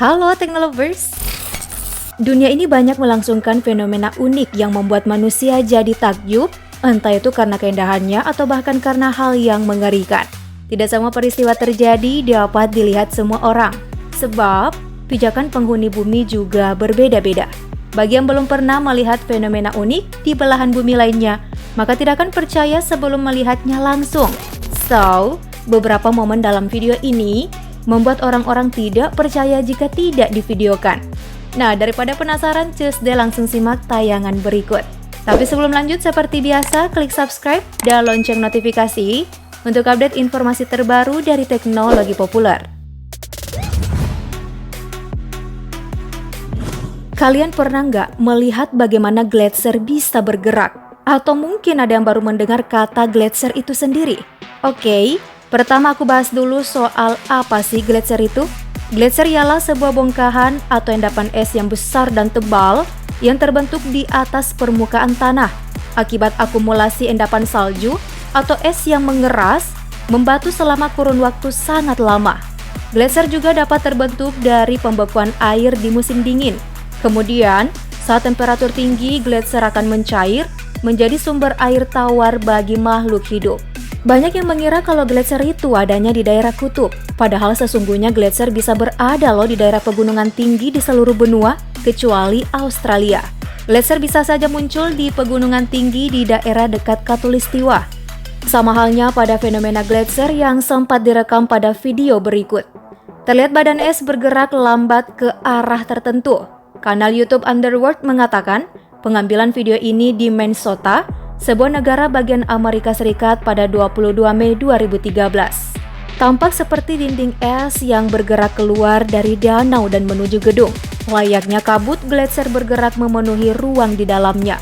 Halo Teknolovers! Dunia ini banyak melangsungkan fenomena unik yang membuat manusia jadi takjub, entah itu karena keindahannya atau bahkan karena hal yang mengerikan. Tidak semua peristiwa terjadi dapat dilihat semua orang, sebab pijakan penghuni bumi juga berbeda-beda. Bagi yang belum pernah melihat fenomena unik di belahan bumi lainnya, maka tidak akan percaya sebelum melihatnya langsung. So, beberapa momen dalam video ini membuat orang-orang tidak percaya jika tidak divideokan. Nah, daripada penasaran, cus deh langsung simak tayangan berikut. Tapi sebelum lanjut, seperti biasa, klik subscribe dan lonceng notifikasi untuk update informasi terbaru dari teknologi populer. Kalian pernah nggak melihat bagaimana gletser bisa bergerak? Atau mungkin ada yang baru mendengar kata gletser itu sendiri? Oke, pertama aku bahas dulu soal apa sih gletser itu. Gletser ialah sebuah bongkahan atau endapan es yang besar dan tebal yang terbentuk di atas permukaan tanah akibat akumulasi endapan salju atau es yang mengeras membatu selama kurun waktu sangat lama. Gletser juga dapat terbentuk dari pembekuan air di musim dingin. Kemudian, saat temperatur tinggi, gletser akan mencair menjadi sumber air tawar bagi makhluk hidup. Banyak yang mengira kalau gletser itu adanya di daerah kutub, padahal sesungguhnya gletser bisa berada loh di daerah pegunungan tinggi di seluruh benua, kecuali Australia. Gletser bisa saja muncul di pegunungan tinggi di daerah dekat Khatulistiwa. Sama halnya pada fenomena gletser yang sempat direkam pada video berikut. Terlihat badan es bergerak lambat ke arah tertentu. Kanal YouTube Underworld mengatakan, pengambilan video ini di Minnesota, sebuah negara bagian Amerika Serikat pada 22 Mei 2013. Tampak seperti dinding es yang bergerak keluar dari danau dan menuju gedung. Layaknya kabut, gletser bergerak memenuhi ruang di dalamnya.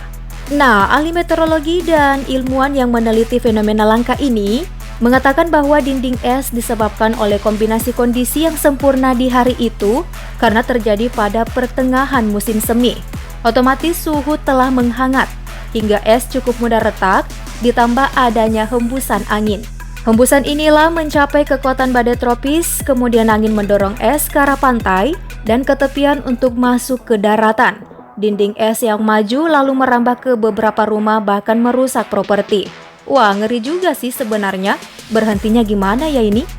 Nah, ahli meteorologi dan ilmuwan yang meneliti fenomena langka ini mengatakan bahwa dinding es disebabkan oleh kombinasi kondisi yang sempurna di hari itu karena terjadi pada pertengahan musim semi. Otomatis suhu telah menghangat hingga es cukup mudah retak, ditambah adanya hembusan angin. Hembusan inilah mencapai kekuatan badai tropis, kemudian angin mendorong es ke arah pantai dan ke tepian untuk masuk ke daratan. Dinding es yang maju lalu merambah ke beberapa rumah bahkan merusak properti. Wah, ngeri juga sih sebenarnya. Berhentinya gimana ya ini?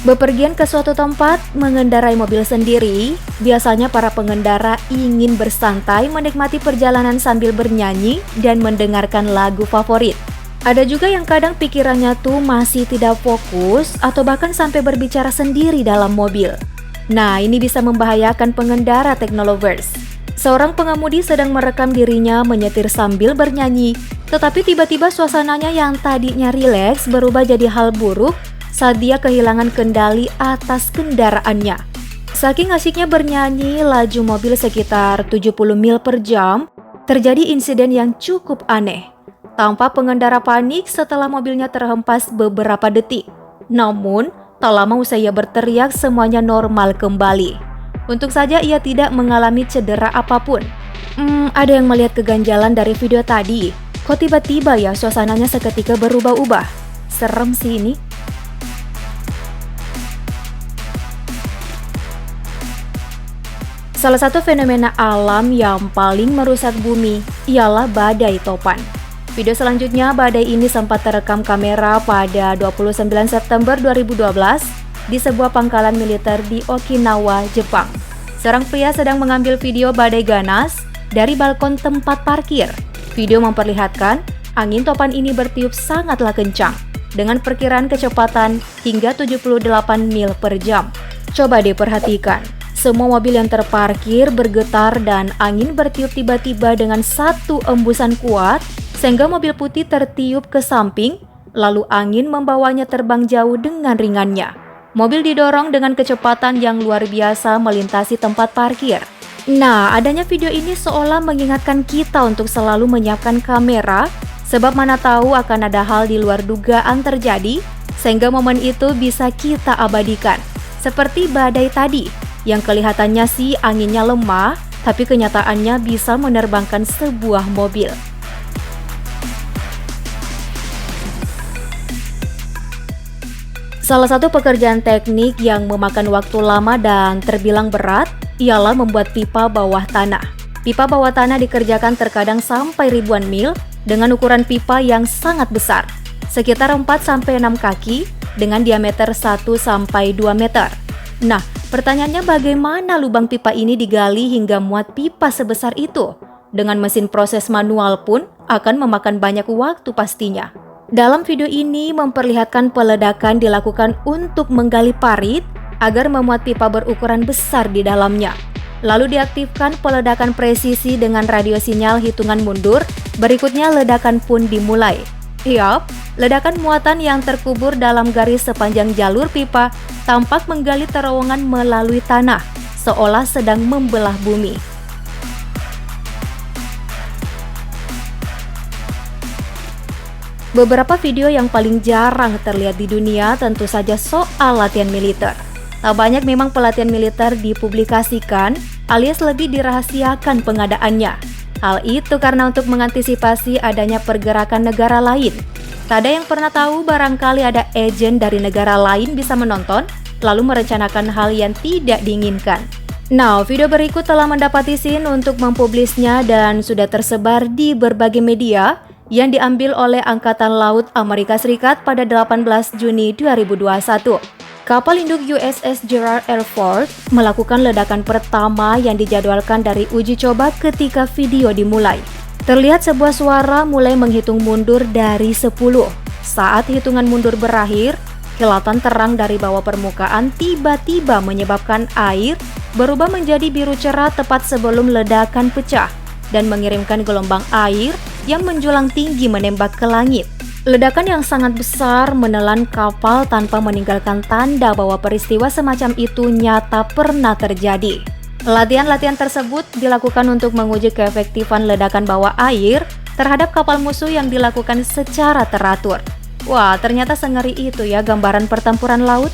Bepergian ke suatu tempat, mengendarai mobil sendiri, biasanya para pengendara ingin bersantai menikmati perjalanan sambil bernyanyi dan mendengarkan lagu favorit. Ada juga yang kadang pikirannya tuh masih tidak fokus atau bahkan sampai berbicara sendiri dalam mobil. Nah, ini bisa membahayakan pengendara Teknolovers. Seorang pengemudi sedang merekam dirinya menyetir sambil bernyanyi, tetapi tiba-tiba suasananya yang tadinya rileks berubah jadi hal buruk saat dia kehilangan kendali atas kendaraannya. Saking asyiknya bernyanyi, laju mobil sekitar 70 mil per jam, terjadi insiden yang cukup aneh. Tampak pengendara panik setelah mobilnya terhempas beberapa detik. Namun, tak lama usai ia berteriak, semuanya normal kembali. Untung saja ia tidak mengalami cedera apapun. Ada yang melihat keganjalan dari video tadi. Kok tiba-tiba ya suasananya seketika berubah-ubah? Serem sih ini. Salah satu fenomena alam yang paling merusak bumi ialah badai topan. Video selanjutnya, badai ini sempat terekam kamera pada 29 September 2012 di sebuah pangkalan militer di Okinawa, Jepang. Seorang pria sedang mengambil video badai ganas dari balkon tempat parkir. Video memperlihatkan angin topan ini bertiup sangatlah kencang dengan perkiraan kecepatan hingga 78 mil per jam. Coba deh perhatikan. Semua mobil yang terparkir bergetar dan angin bertiup tiba-tiba dengan satu embusan kuat sehingga mobil putih tertiup ke samping, lalu angin membawanya terbang jauh dengan ringannya. Mobil didorong dengan kecepatan yang luar biasa melintasi tempat parkir. Nah, adanya video ini seolah mengingatkan kita untuk selalu menyiapkan kamera, sebab mana tahu akan ada hal di luar dugaan terjadi, sehingga momen itu bisa kita abadikan. Seperti badai tadi, yang kelihatannya sih anginnya lemah, tapi kenyataannya bisa menerbangkan sebuah mobil. Salah satu pekerjaan teknik yang memakan waktu lama dan terbilang berat ialah membuat pipa bawah tanah. Pipa bawah tanah dikerjakan terkadang sampai ribuan mil dengan ukuran pipa yang sangat besar, sekitar 4-6 kaki dengan diameter 1-2 meter. Nah, pertanyaannya bagaimana lubang pipa ini digali hingga muat pipa sebesar itu? Dengan mesin proses manual pun akan memakan banyak waktu pastinya. Dalam video ini memperlihatkan peledakan dilakukan untuk menggali parit agar memuat pipa berukuran besar di dalamnya. Lalu diaktifkan peledakan presisi dengan radio sinyal hitungan mundur, berikutnya ledakan pun dimulai. Yap, ledakan muatan yang terkubur dalam garis sepanjang jalur pipa tampak menggali terowongan melalui tanah, seolah sedang membelah bumi. Beberapa video yang paling jarang terlihat di dunia tentu saja soal latihan militer. Tak banyak memang pelatihan militer dipublikasikan alias lebih dirahasiakan pengadaannya. Hal itu karena untuk mengantisipasi adanya pergerakan negara lain. Tak ada yang pernah tahu barangkali ada agen dari negara lain bisa menonton lalu merencanakan hal yang tidak diinginkan. Nah, video berikut telah mendapat izin untuk mempublisnya dan sudah tersebar di berbagai media yang diambil oleh Angkatan Laut Amerika Serikat pada 18 Juni 2021. Kapal induk USS Gerald R. Ford melakukan ledakan pertama yang dijadwalkan dari uji coba ketika video dimulai. Terlihat sebuah suara mulai menghitung mundur dari 10. Saat hitungan mundur berakhir, kilatan terang dari bawah permukaan tiba-tiba menyebabkan air berubah menjadi biru cerah tepat sebelum ledakan pecah dan mengirimkan gelombang air yang menjulang tinggi menembak ke langit. Ledakan yang sangat besar menelan kapal tanpa meninggalkan tanda bahwa peristiwa semacam itu nyata pernah terjadi. Latihan-latihan tersebut dilakukan untuk menguji keefektifan ledakan bawah air terhadap kapal musuh yang dilakukan secara teratur. Wah, ternyata sengeri itu ya gambaran pertempuran laut.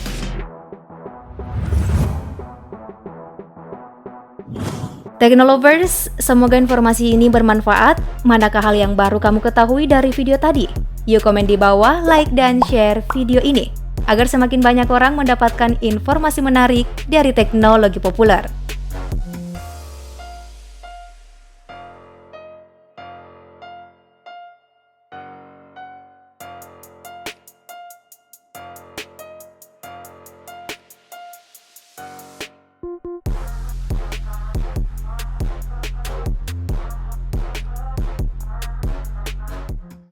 Teknolovers, semoga informasi ini bermanfaat. Manakah hal yang baru kamu ketahui dari video tadi? Yuk komen di bawah, like dan share video ini agar semakin banyak orang mendapatkan informasi menarik dari teknologi populer.